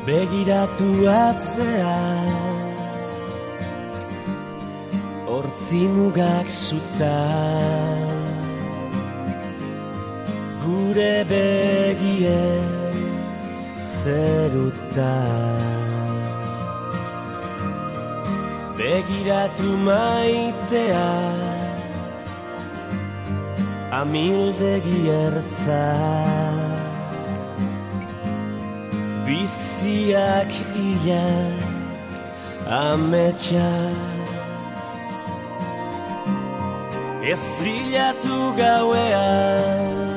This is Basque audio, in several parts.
Begiratu atzea, hortzi mugak suta, gure begie zeruta. Begiratu maitea, amildegi ertza, biziak ia ametsa. Ez bilatu gauean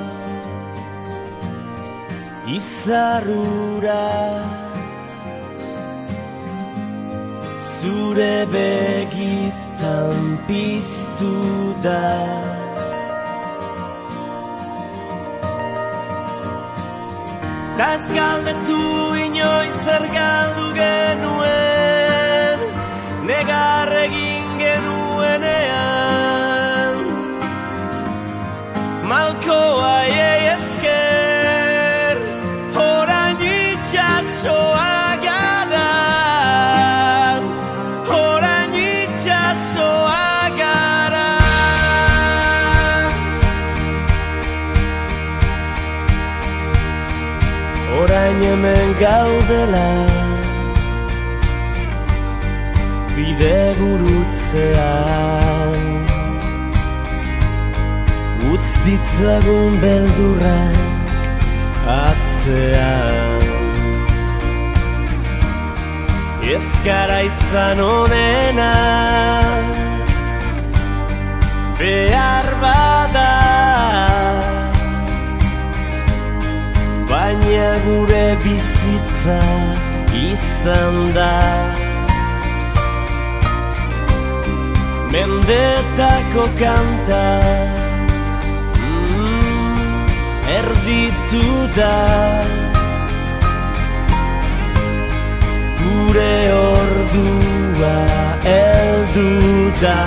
izarrura, zure begitan piztu da. Ez galdetu inoiz zer galdu genuen, negar egin genuenean. Malkoa esker, orain itxasoa gara, orain itxasoa gara. Orain hemen gaudela, bide gurutzean, utz ditzagun beldurrak atzean. Ez gara izan onena, behar bada, baina gure bizitza izan da. Mendetako kanta erditu da, gure ordua heldu da.